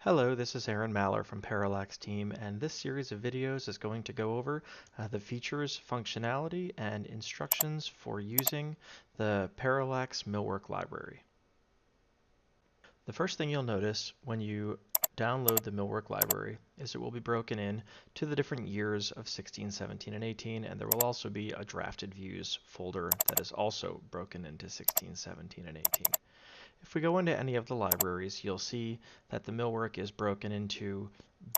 Hello, this is Aaron Maller from Parallax team, and this series of videos is going to go over the features, functionality, and instructions for using the Parallax Millwork library. The first thing you'll notice when you download the Millwork library is it will be broken in to the different years of 16, 17, and 18, and there will also be a drafted views folder that is also broken into 16, 17, and 18. If we go into any of the libraries, you'll see that the millwork is broken into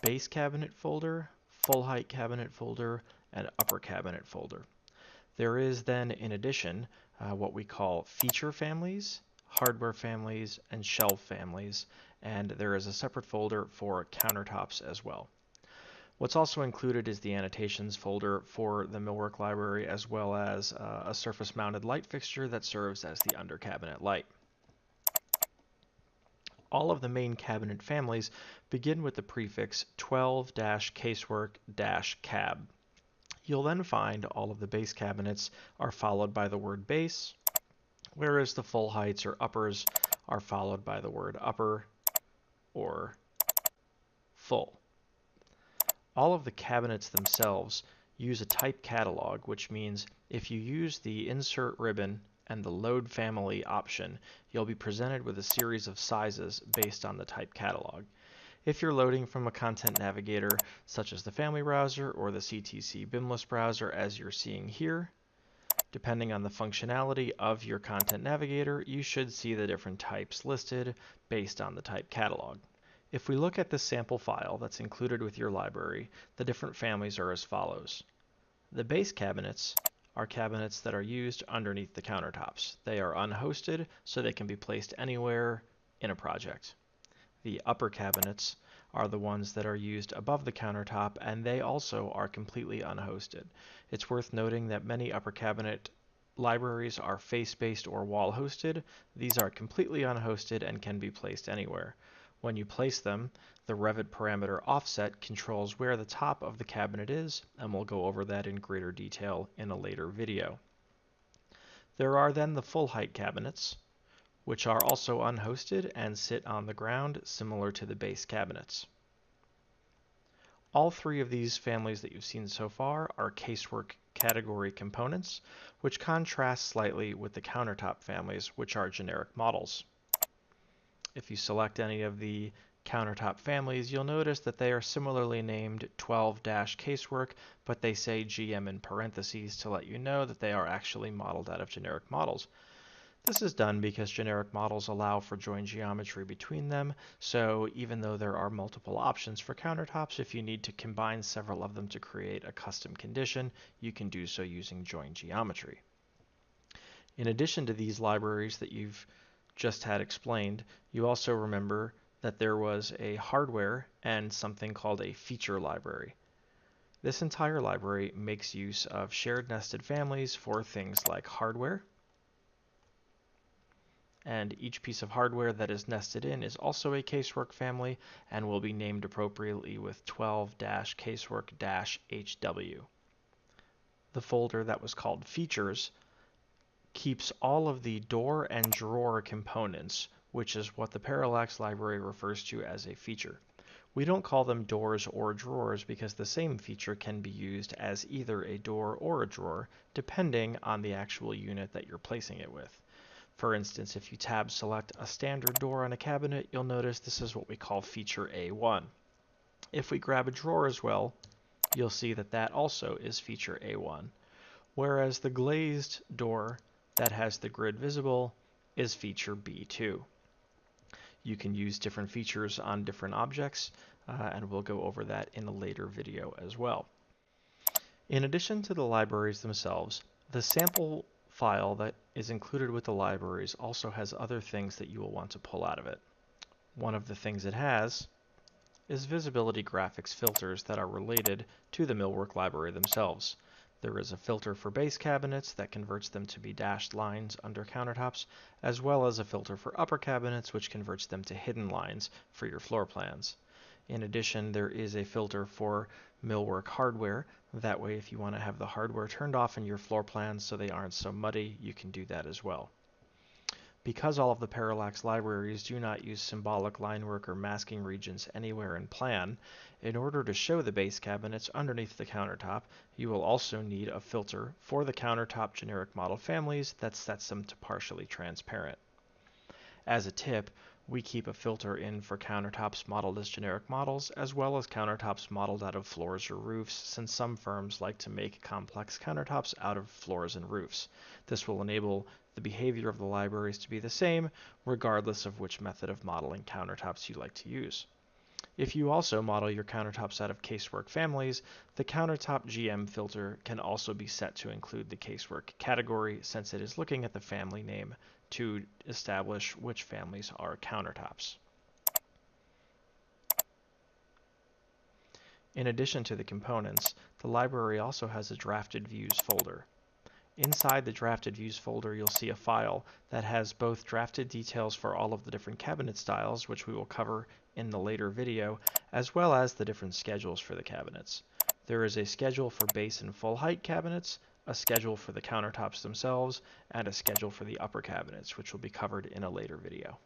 base cabinet folder, full height cabinet folder, and upper cabinet folder. There is then, in addition, what we call feature families, hardware families, and shelf families, and there is a separate folder for countertops as well. What's also included is the annotations folder for the millwork library, as well as a surface mounted light fixture that serves as the under cabinet light. All of the main cabinet families begin with the prefix 12-casework-cab. You'll then find all of the base cabinets are followed by the word base, whereas the full heights or uppers are followed by the word upper or full. All of the cabinets themselves use a type catalog, which means if you use the insert ribbon and the load family option, you'll be presented with a series of sizes based on the type catalog. If you're loading from a content navigator such as the family browser or the CTC BIMless browser as you're seeing here, depending on the functionality of your content navigator, you should see the different types listed based on the type catalog. If we look at the sample file that's included with your library, the different families are as follows. The base cabinets are cabinets that are used underneath the countertops. They are unhosted, so they can be placed anywhere in a project. The upper cabinets are the ones that are used above the countertop, and they also are completely unhosted. It's worth noting that many upper cabinet libraries are face-based or wall-hosted. These are completely unhosted and can be placed anywhere. When you place them, the Revit parameter offset controls where the top of the cabinet is, and we'll go over that in greater detail in a later video. There are then the full height cabinets, which are also unhosted and sit on the ground similar to the base cabinets. All three of these families that you've seen so far are casework category components, which contrast slightly with the countertop families, which are generic models. If you select any of the countertop families, you'll notice that they are similarly named 12-casework, but they say GM in parentheses to let you know that they are actually modeled out of generic models. This is done because generic models allow for joint geometry between them, so even though there are multiple options for countertops, if you need to combine several of them to create a custom condition, you can do so using joint geometry. In addition to these libraries that you've just had explained, you also remember that there was a hardware and something called a feature library. This entire library makes use of shared nested families for things like hardware, and each piece of hardware that is nested in is also a casework family and will be named appropriately with 12-casework-HW. The folder that was called features keeps all of the door and drawer components, which is what the Parallax library refers to as a feature. We don't call them doors or drawers because the same feature can be used as either a door or a drawer, depending on the actual unit that you're placing it with. For instance, if you tab select a standard door on a cabinet, you'll notice this is what we call feature A1. If we grab a drawer as well, you'll see that that also is feature A1, whereas the glazed door that has the grid visible is feature B2. You can use different features on different objects, and we'll go over that in a later video as well. In addition to the libraries themselves, the sample file that is included with the libraries also has other things that you will want to pull out of it. One of the things it has is visibility graphics filters that are related to the millwork library themselves. There is a filter for base cabinets that converts them to be dashed lines under countertops, as well as a filter for upper cabinets which converts them to hidden lines for your floor plans. In addition, there is a filter for millwork hardware. That way, if you want to have the hardware turned off in your floor plans so they aren't so muddy, you can do that as well. Because all of the Parallax libraries do not use symbolic line work or masking regions anywhere in plan, in order to show the base cabinets underneath the countertop, you will also need a filter for the countertop generic model families that sets them to partially transparent. As a tip, we keep a filter in for countertops modeled as generic models, as well as countertops modeled out of floors or roofs, since some firms like to make complex countertops out of floors and roofs. This will enable the behavior of the libraries to be the same, regardless of which method of modeling countertops you like to use. If you also model your countertops out of casework families, the countertop GM filter can also be set to include the casework category, since it is looking at the family name to establish which families are countertops. In addition to the components, the library also has a drafted views folder. Inside the drafted views folder, you'll see a file that has both drafted details for all of the different cabinet styles, which we will cover in the later video, as well as the different schedules for the cabinets. There is a schedule for base and full height cabinets, a schedule for the countertops themselves, and a schedule for the upper cabinets, which will be covered in a later video.